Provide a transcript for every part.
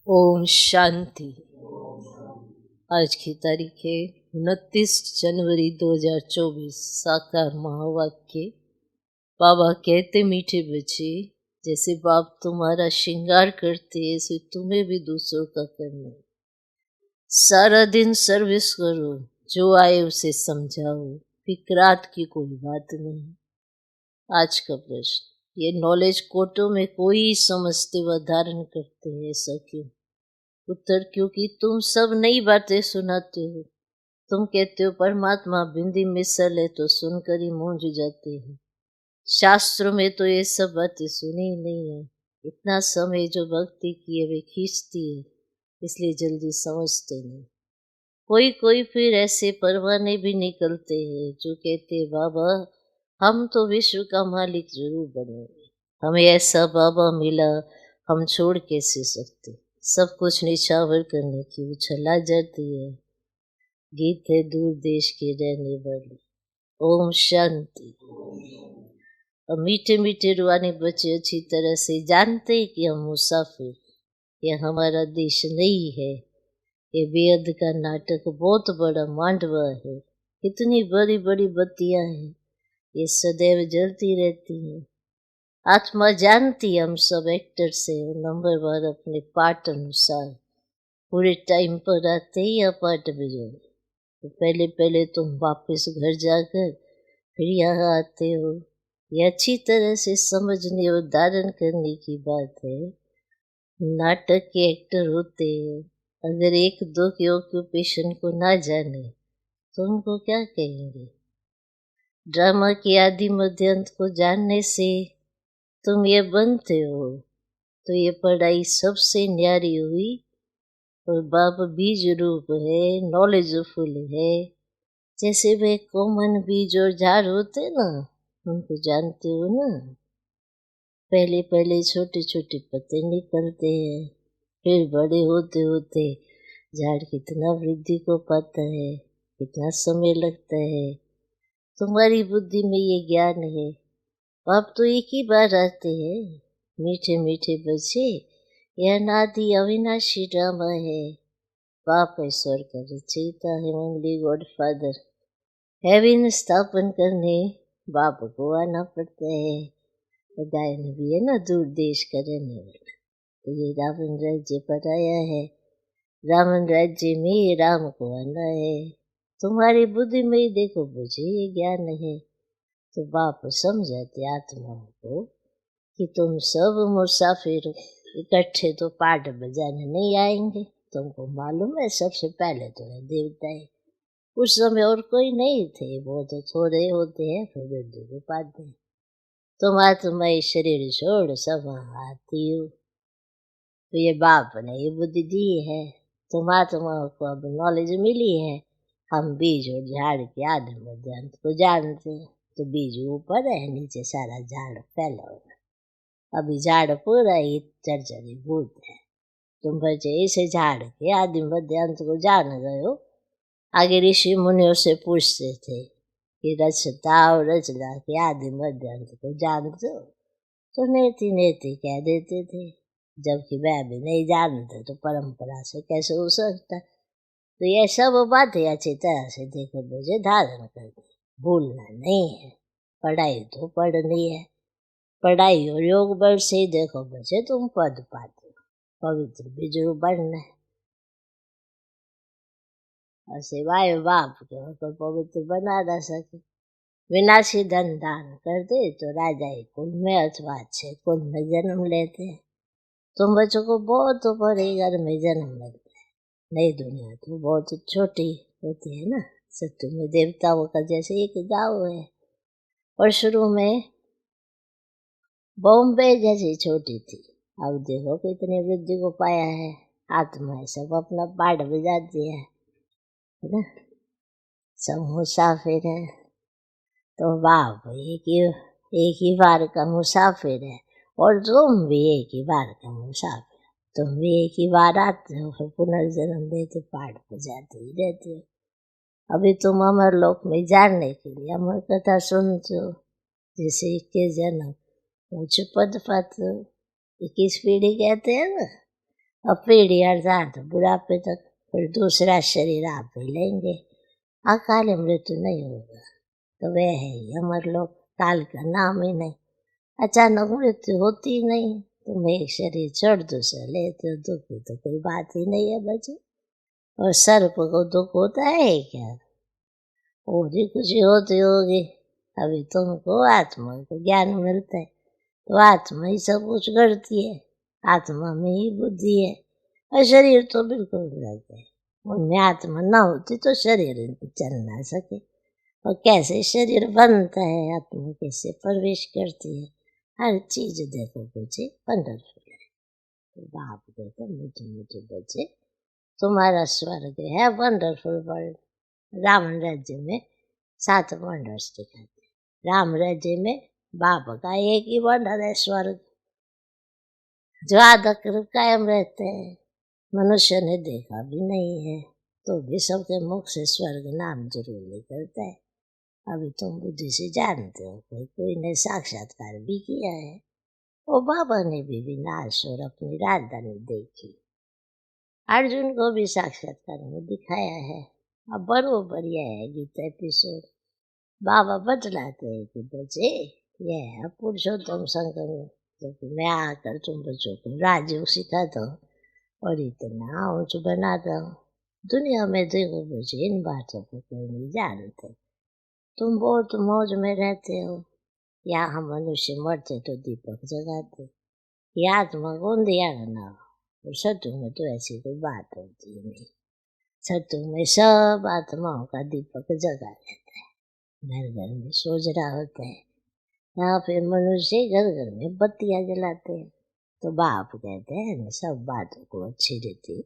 ओम शांति। आज की तारीख है 29 जनवरी 2024। साकार महावाक्य। बाबा कहते, मीठे बच्चे, जैसे बाप तुम्हारा श्रृंगार करते ऐसे तुम्हें भी दूसरों का करना। सारा दिन सर्विस करो, जो आए उसे समझाओ, फिक्रात की कोई बात नहीं। आज का प्रश्न, ये नॉलेज कोटों में कोई समझते व धारण करते हैं, ऐसा क्यों? उत्तर, क्योंकि तुम सब नई बातें सुनाते हो। तुम कहते हो परमात्मा भिंडी मिसल है, तो सुनकर ही मूंझ जाते हैं। शास्त्रों में तो ये सब बातें सुनी ही नहीं है। इतना समय जो भक्ति की है वे खींचती है, इसलिए जल्दी समझते नहीं। कोई कोई फिर ऐसे परवाने भी निकलते हैं जो कहते, बाबा हम तो विश्व का मालिक जरूर बनेंगे, हमें ऐसा बाबा मिला, हम छोड़ कैसे सकते। सब कुछ निछावर करने की वो चला जाती है। गीत है दूर देश के रहने वाली। ओम शांति। और मीठे मीठे रुआने बच्चे अच्छी तरह से जानते हैं कि हम मुसाफिर, ये हमारा देश नहीं है। ये बेअद का नाटक बहुत बड़ा मांडवा है। कितनी बड़ी बड़ी बत्तियां हैं, ये सदैव जलती रहती हैं। आत्मा जानती, हम सब एक्टर से नंबरवार अपने पार्ट अनुसार पूरे टाइम पर आते ही या पार्ट बजाओ। तो पहले पहले तुम वापस घर जाकर फिर यहाँ आते हो। ये अच्छी तरह से समझने और धारण करने की बात है। नाटक के एक्टर होते हैं, अगर एक दो के ऑक्यूपेशन को ना जाने तो उनको क्या कहेंगे। ड्रामा के आदि मध्य अंत को जानने से तुम ये बनते हो, तो ये पढ़ाई सबसे न्यारी हुई। और बाप बीज रूप है, नॉलेजफुल है। जैसे वे कॉमन बीज और झाड़ होते ना, उनको जानते हो ना। पहले पहले छोटे छोटे पत्ते निकलते हैं, फिर बड़े होते होते झाड़ कितना वृद्धि को पाता है, कितना समय लगता है। तुम्हारी बुद्धि में ये ज्ञान है। आप तो एक ही बार आते हैं। मीठे मीठे बच्चे, यह अनादि अविनाशी ड्रामा है। बाप ईश्वर का रचयिता है, ओनली गॉड फादर। हेवन स्थापन करने बाप को आना पड़ता है। गायन भी है ना, दूर देश का रहने वाला। तो ये रावण राज्य पर आया है। रावण राज्य में राम को आना है। तुम्हारी बुद्धि में ही देखो मुझे ये ज्ञान है। तो बाप समझाते आत्माओं को कि तुम सब मुसाफिर इकट्ठे तो पाठ बजाने नहीं आएंगे। तुमको मालूम है, सबसे पहले तो है देवताएं। उस समय और कोई नहीं थे, वो तो थोड़े होते हैं, फिर बुद्धि को पाते हैं। तुम आत्मा शरीर छोड़ सब आती हो। तो ये बाप ने ये बुद्धि दी है। तुम आत्माओं को अब नॉलेज मिली है। हम बीज और झाड़ के आदि मध्य अंत को जानते हैं। तो बीज ऊपर है, नीचे सारा झाड़ फैला हुआ। अभी झाड़ पूरा ही चरचरी भूत है। तुम बचे इसे झाड़ के आदि मध्य अंत को जान गए हो। आगे ऋषि मुनियों से पूछते थे कि रचता और रचना के आदि मध्य अंत को जानते हो, तो नेति नेति कह देते थे। जबकि वह भी नहीं जानते, तो परंपरा से कैसे हो सकता। तो ये सब बातें अच्छी तरह से देखो मुझे धारण करनी, भूलना नहीं है। पढ़ाई तो पढ़नी है। पढ़ाई और योग बल से देखो बच्चे तुम पद पाते हो। पवित्र भी जरूर बनना है। और सिवाय बाप के तो पवित्र बना ना सके। विनाशी धन दान कर दे तो राजा कुल में अथवा अच्छे कुल में जन्म लेते हैं। तुम बच्चों को बहुत बड़े घर में जन्म लगता है। नई दुनिया तो बहुत छोटी होती है ना। सत्य में देवताओं का जैसे एक गाँव है, और शुरू में बॉम्बे जैसी छोटी थी। अब देखो कितनी वृद्धि को पाया है। आत्मा सब अपना पाठ बजाती है ना। सब मुसाफिर है। तो बाप एक ही बार का मुसाफिर है, और तुम भी एक ही बार का मुसाफिर। तुम भी एक ही बार आते हो, फिर पुनर्जन्म लेते पाठ बजाते ही रहते हो। अभी तुम अमर लोक में जानने के लिए अमर कथा सुनते हो। जैसे 21 जन्म ऊंच पद पाते हो। 21 पीढ़ी कहते हैं ना। और पीढ़ी अर्धांत बुढ़ापे तक, फिर दूसरा शरीर आप भी लेंगे। अकाल मृत्यु नहीं होगा, तो वह है ही अमर लोग, काल का नाम ही नहीं। अचानक मृत्यु होती ही नहीं, तुम एक शरीर छोड़ दूसरा लेते हो, दुख की तो कोई बात ही नहीं है बच्चे। और सर्प को दुख होता है क्या? और ही खुशी होती होगी। अभी तुमको आत्मा को ज्ञान मिलता है, तो आत्मा ही सब कुछ करती है, आत्मा में ही बुद्धि है, और शरीर तो बिल्कुल अलग है। उनमें आत्मा ना होती तो शरीर चल ना सके। और कैसे शरीर बनता है, आत्मा कैसे प्रवेश करती है, हर चीज देखो बच्चे वंडरफुल है। तो बाप कहते मुझे मुझे बच्चे तुम्हारा स्वर्ग है वंडरफुल वर्ल्ड। रावण राज्य में 7 वंडर्स दिखाते, राम राज्य में बाप का एक ही वंडर है स्वर्ग, जो आधा कायम रहते हैं। मनुष्य ने देखा भी नहीं है, तो भी सबके मुख से स्वर्ग नाम जरूर निकलता है। अभी तुम बुद्धि से जानते हो, कोई ने साक्षात्कार भी किया है। वो बाबा ने भी विनाश और अपनी राजधानी देखी। अर्जुन को भी साक्षात्कार में दिखाया है। अब बरोबर यह है गीता एपिसोड। बाबा बतलाते हैं कि बच्चे यह है पुरुषोत्तम संगम, तो मैं आकर तुम बच्चों को राजयोग सिखाता हूँ और इतना ऊंच बनाता हूँ। दुनिया में देखो बच्चे इन बातों को कोई नहीं जानते। तुम बहुत मौज में रहते हो। यहाँ हम मनुष्य मरते तो दीपक जगाते, ये आत्मा को दिया ना हो। और सत्संग में तो ऐसी कोई बात होती नहीं। सत्संग में सब आत्माओं का दीपक जगा रहता है, घर घर में सोच रहा होता है। यहाँ पे मनुष्य घर घर में बत्तियां जलाते हैं। तो बाप कहते हैं सब बातों को अच्छी रीति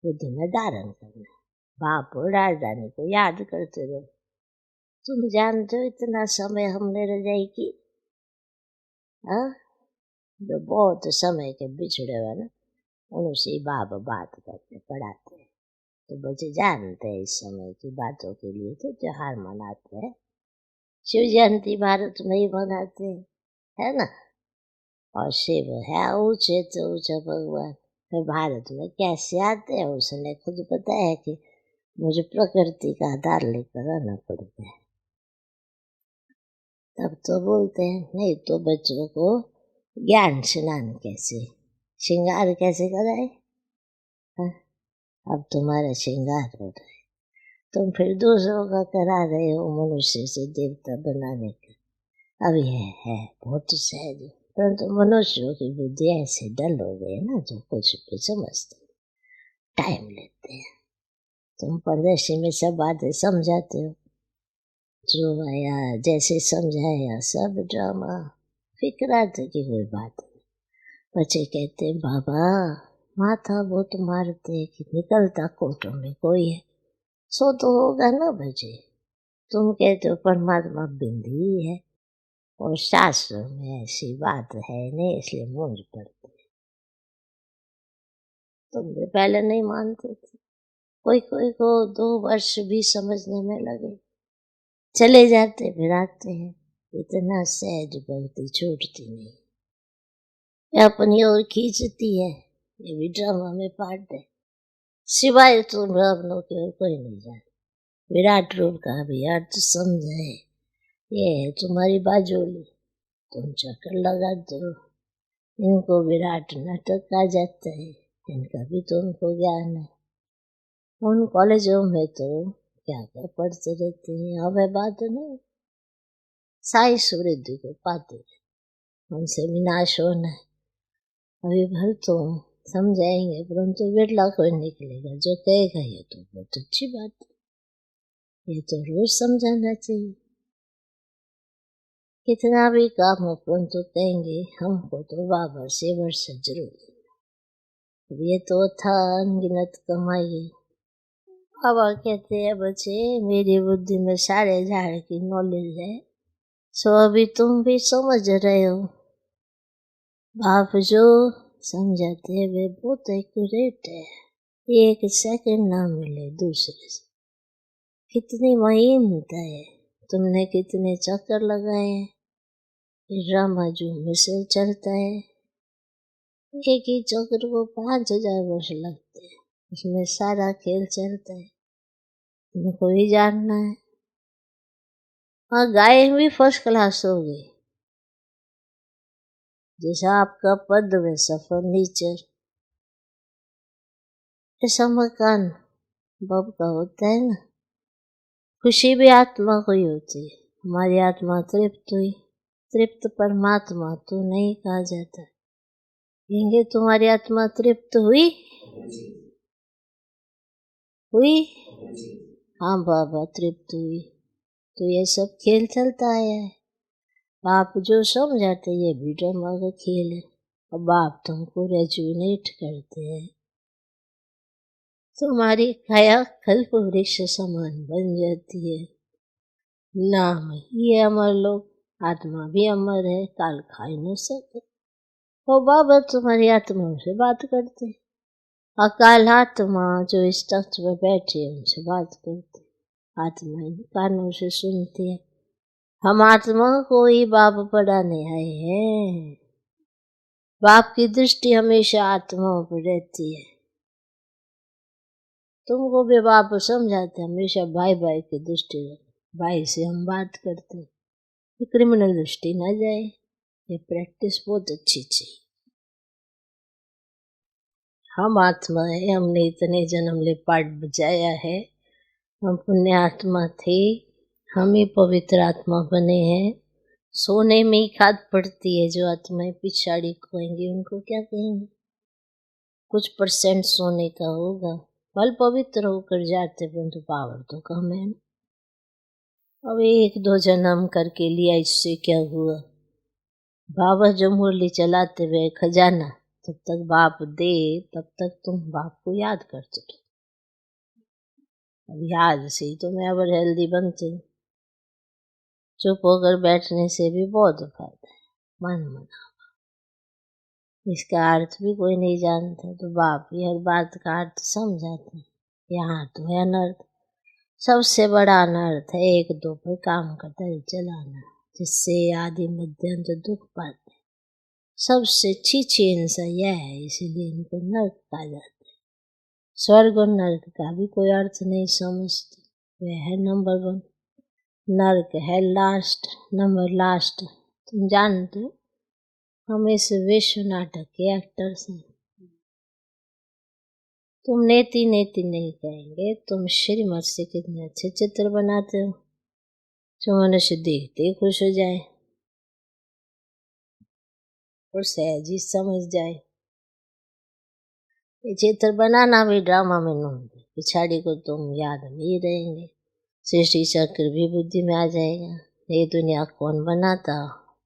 बुद्धि में धारण करना। बाप और राजधानी को याद करते रहो। तुम जानते हो इतना समय हमने रजाई की, जो बहुत समय के बिछड़े हुए ना, उनसे बाप बात करते पढ़ाते हैं। तो बच्चे जानते हैं इस समय की बातों के लिए तो त्योहार मनाते हैं। शिव जयंती भारत में ही मनाते हैं, है ना। और शिव है ऊंचे तो ऊंचा भगवान। फिर भारत में कैसे आते हैं, उसने खुद बताया है कि मुझे प्रकृति का आधार लेकर आना पड़ता है, तब तो बोलते हैं। नहीं तो बच्चों को ज्ञान स्नान कैसे, श्रृंगार कैसे कराए। अब तुम्हारा श्रृंगार हो रहा है, तुम फिर दूसरों का करा रहे हो मनुष्य से देवता बनाने का। अब यह है बहुत सहज, परंतु मनुष्यों की बुद्धि ऐसे डल हो गई ना, जो कुछ भी समझते टाइम लेते हैं। तुम परदेशी में सब बातें समझाते हो, जो आया जैसे समझाया सब ड्रामा, फिक्राते की कोई बात नहीं। बच्चे कहते बाबा माथा बहुत मारते कि निकलता कोटों में कोई है, सो तो होगा ना बच्चे। तुम कहते हो परमात्मा बिंदी है, और शास्त्र में ऐसी बात है नहीं, इसलिए मूंझ पड़ते। तुम भी पहले नहीं मानते थे। कोई कोई को 2 वर्ष भी समझने में लगे, चले जाते फिर आते हैं। इतना सहज भक्ति छूटती नहीं, ये अपनी ओर खींचती है। ये भी ड्रामा में पार्ट है। सिवाय तुम अपनों की ओर कोई नहीं जाने। विराट रूप का भी अर्थ समझे। ये है तुम्हारी बाजोली, तुम चक्कर लगाते हो। इनको विराट नाटक कहा जाता है, इनका भी तुमको ज्ञान है। उन कॉलेजों में तो क्या क्या पढ़ते रहते हैं, हमें बात नहीं। साई सूर्य को पाते हैं, उनसे विनाश होना है। अभी भर तो समझाएंगे, परंतु बिरला कोई निकलेगा जो कहेगा ये तो बहुत अच्छी बात है, ये तो रोज समझाना चाहिए। कितना भी काम हो, परंतु कहेंगे हमको तो बाबा से वर्षा जरूर। ये तो था अनगिनत कमाई। बाबा कहते हैं बच्चे मेरी बुद्धि में सारे झाड़ की नॉलेज है, सो अभी तुम भी समझ रहे हो। बाप जो समझाते हैं वे बहुत एक्यूरेट है, एक सेकंड ना मिले दूसरे से। कितनी महीनता है, तुमने कितने चक्कर लगाए हैं। ड्रामा जो मिसल चलता है, एक ही चक्र को 5000 वर्ष लगते हैं, उसमें सारा खेल चलता है, तुमको ही जानना है। और गाय भी फर्स्ट क्लास हो गई, जैसा आपका पद वैसा फर्नीचर, ऐसा मकान बाप का होता है ना। खुशी भी आत्मा को ही होती है। हमारी आत्मा तृप्त हुई, तृप्त परमात्मा तो नहीं कहा जाता। कहेंगे तुम्हारी आत्मा तृप्त हुई? हुई? हाँ बाबा तृप्त हुई। तो ये सब खेल चलता आया है। बाप जो समझाते ये भी ड्रामा का खेल है, और बाप तुमको रेजुनेट करते हैं, तुम्हारी काया कल्प वृक्ष समान बन जाती है। नाम ही है अमर लोग, आत्मा भी अमर है, काल खा ही न सके। तो बाबा तुम्हारी आत्मा से बात करते हैं, अकाल आत्मा जो इस तख्त पर बैठे हैं उनसे बात करते हैं। आत्मा इन कानों से सुनती है। हम आत्मा को ही बाप पढ़ाने आए हैं। बाप की दृष्टि हमेशा आत्माओं पर रहती है। तुमको भी बाप समझाते हमेशा भाई भाई की दृष्टि रखो। भाई से हम बात करते हैं, ये क्रिमिनल दृष्टि ना जाए। ये प्रैक्टिस बहुत अच्छी चाहिए। हम आत्मा है, हमने इतने जन्म ले पाठ बजाया है, हम पुण्य आत्मा थे, हम ही पवित्र आत्मा बने हैं। सोने में ही खाद पड़ती है। जो आत्माएं पिछाड़ी खोएंगी उनको क्या कहेंगे? कुछ परसेंट सोने का होगा, फल पवित्र होकर जाते, परंतु पावर तो कम है। अब 1-2 जन्म करके लिया, इससे क्या हुआ? बाबा जो मुरली चलाते हुए खजाना, जब तक बाप दे तब तक तुम बाप को याद करते रहो। अब याद से ही तो मैं अब हेल्दी बनते हूँ। चुप होकर बैठने से भी बहुत फायदा है। मन मना, इसका अर्थ भी कोई नहीं जानता, तो बाप ही हर बात का अर्थ समझाते हैं। यहाँ तो है अनर्थ, सबसे बड़ा अनर्थ है 1-2 पर काम का दल चलाना, जिससे आदि मध्य अंत दुख पाते। सबसे छीछी हिंसा यह है, इसीलिए इनको नर्क कहा जाता है। स्वर्ग और नर्क का भी कोई अर्थ नहीं समझते। वह है नंबर 1, नर्क है लास्ट, नंबर लास्ट। तुम जानते हो हम इस विश्व नाटक के एक्टर्स हैं। तुम नेति नेति नहीं कहेंगे, तुम श्रीमत से कितने अच्छे चित्र बनाते हो, जो मनुष्य देखते ही खुश हो जाए और सहज ही समझ जाए। ये चित्र बनाना भी ड्रामा में नहीं, पिछाड़ी को तुम याद नहीं रहेंगे। सृष्टि चक्र भी बुद्धि में आ जाएगा। ये दुनिया कौन बनाता,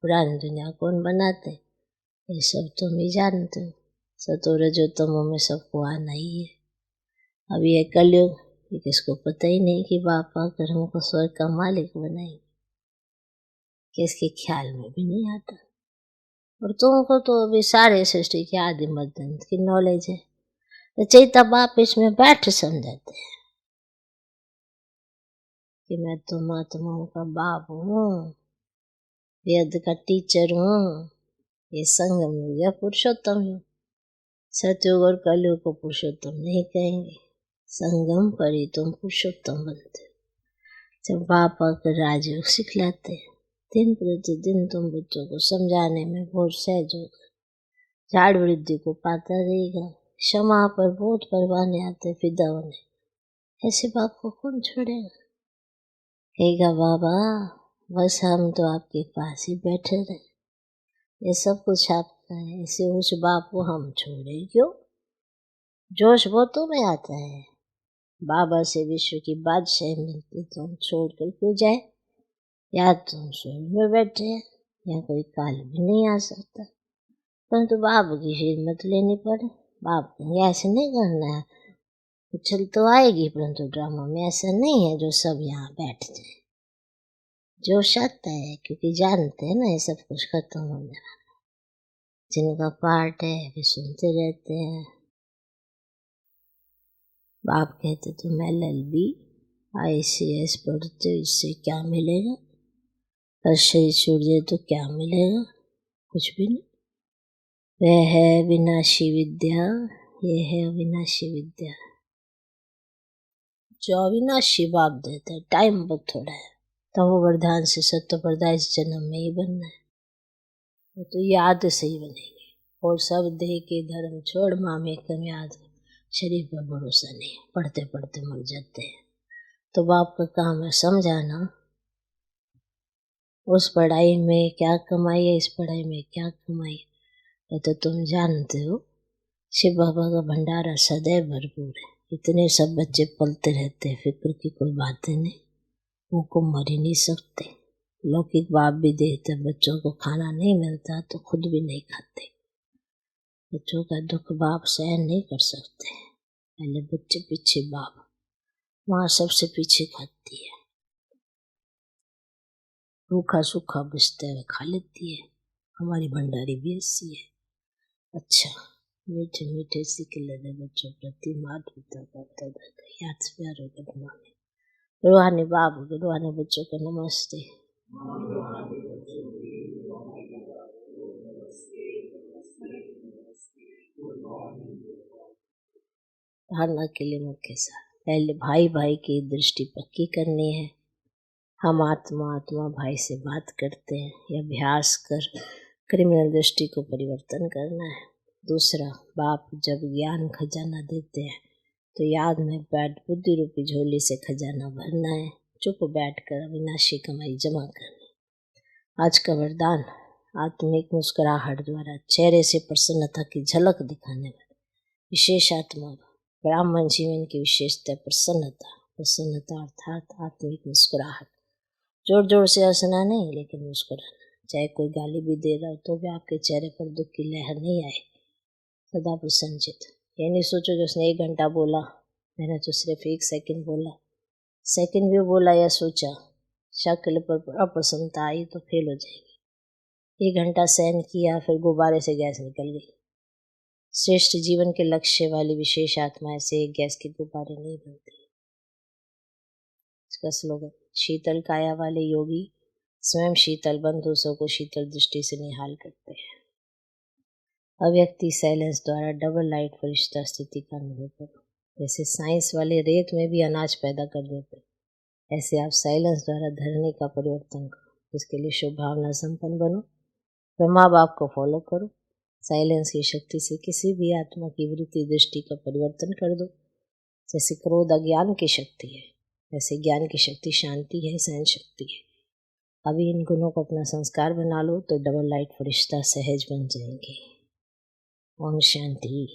पुरानी दुनिया कौन बनाते, ये सब तुम ही जानते हो। सतोर जो तमो में सबको आना ही है। अब ये कलयुग, ये किसको पता ही नहीं कि बाप आकर हमको स्वर्ग का मालिक बनाएंगे, किसके ख्याल में भी नहीं आता। और तुमको तो अभी सारे सृष्टि के आदि मध्य अंत की नॉलेज है। रचयिता बाप इसमें बैठ समझाते हैं कि मैं तुम आत्माओं का बाप हूँ, वेद का टीचर हूँ, ये संगम युग या पुरुषोत्तम युग। सतयुग और कलयुग को पुरुषोत्तम नहीं कहेंगे, संगम पर ही तुम पुरुषोत्तम बनते। जब बाप आकर राजयोग सिखलाते हैं, दिन प्रतिदिन तुम बच्चों को समझाने में बहुत सहज होगा। झाड़ वृद्धि को पाता रहेगा, क्षमा पर बहुत परवाने आते फिदा होने। ऐसे बाप को कौन छोड़ेगा? कहेगा बाबा बस हम तो आपके पास ही बैठे रहे, ये सब कुछ आपका है। ऐसे उस बाप को हम छोड़े क्यों? जोश बहुतों में आता है। बाबा से विश्व की बादशाही मिलती तो हम छोड़ कर क्यों जाए? या तुम स्वर्ग में बैठे हैं, या कोई काल भी नहीं आ सकता, परंतु बाप की हिम्मत लेनी पड़े। बाप कहेंगे ऐसे नहीं करना है, उछल तो आएगी, परंतु ड्रामा में ऐसा नहीं है जो सब यहाँ बैठ जाए। जोश आता है क्योंकि जानते हैं ना ये सब कुछ खत्म हो जाना। जिनका पार्ट है वे सुनते रहते हैं। बाप कहते तुम LLB ICS पढ़ते हो, इससे क्या मिलेगा? और शरीर छोड़ जाए तो क्या मिलेगा? कुछ भी नहीं। वह है विनाशी विद्या, यह है अविनाशी विद्या। जो अविनाशी बाप देता है, टाइम बहुत थोड़ा है, तो वो वरदान से सत्य प्रदाय इस जन्म में ही बनना है। वो तो याद से ही बनेंगे। और सब देह के धर्म छोड़ मामे कम याद, शरीर पर भरोसा नहीं, पढ़ते पढ़ते मर जाते हैं। तो बाप का काम है समझाना, उस पढ़ाई में क्या कमाई है, इस पढ़ाई में क्या कमाई है। तो तुम जानते हो शिव बाबा का भंडारा सदैव भरपूर है। इतने सब बच्चे पलते रहते हैं, फिक्र की कोई बातें नहीं, उनको मर ही नहीं सकते। लौकिक बाप भी देते, बच्चों को खाना नहीं मिलता तो खुद भी नहीं खाते। बच्चों का दुख बाप सहन नहीं कर सकते, पहले बच्चे पीछे बाप, माँ सबसे पीछे खाती है, रूखा सूखा बचता है खा लेती है। हमारी भंडारी भी ऐसी है। अच्छा, मीठे मीठे सिक्के लगे बच्चों प्रति, मात पिता का याद से प्यार होगा तुम्हारे। रूहानी बाप के रूहानी बच्चों को नमस्ते। धारणा के लिए मुख्य सार, पहले भाई भाई की दृष्टि पक्की करनी है। हम आत्मा आत्मा भाई से बात करते हैं, यह अभ्यास कर क्रिमिनल दृष्टि को परिवर्तन करना है। दूसरा, बाप जब ज्ञान खजाना देते हैं तो याद में बैठ बुद्धि रूपी झोली से खजाना भरना है, चुप बैठकर अविनाशी कमाई जमा करनी। आज का वरदान, आत्मिक मुस्कुराहट द्वारा चेहरे से प्रसन्नता की झलक दिखाने वाले विशेष आत्मा ब्राह्मण जीवन की विशेषता प्रसन्नता। प्रसन्नता अर्थात आत्मिक मुस्कुराहट। जोर जोर से हंसना नहीं, लेकिन मुस्कुराना। चाहे कोई गाली भी दे रहा हो तो भी आपके चेहरे पर दुख की लहर नहीं आए, सदा प्रसन्नचित। ये नहीं सोचो कि उसने 1 घंटा बोला, मैंने तो सिर्फ 1 सेकंड बोला। सेकंड भी बोला या सोचा, शक्ल पर अप्रसन्नता आई तो फेल हो जाएगी। 1 घंटा सहन किया, फिर गुब्बारे से गैस निकल गई। श्रेष्ठ जीवन के लक्ष्य वाली विशेष आत्माएं से गैस के गुब्बारे नहीं बनते। इसका स्लोगन, शीतल काया वाले योगी स्वयं शीतल बन दूसरों को शीतल दृष्टि से निहाल करते हैं। अव्यक्ति साइलेंस द्वारा डबल लाइट फरिश्ता स्थिति का अनुभव करो। जैसे साइंस वाले रेत में भी अनाज पैदा कर देते, ऐसे आप साइलेंस द्वारा धरनी का परिवर्तन करो। इसके लिए शुभ भावना संपन्न बनो, फिर माँ बाप को फॉलो करो। साइलेंस की शक्ति से किसी भी आत्मा की वृत्ति दृष्टि का परिवर्तन कर दो। जैसे क्रोध अज्ञान की शक्ति है, वैसे ज्ञान की शक्ति शांति है, सहन शक्ति है। अभी इन गुणों को अपना संस्कार बना लो तो डबल लाइट फरिश्ता सहज बन जाएंगे। ओम शांति।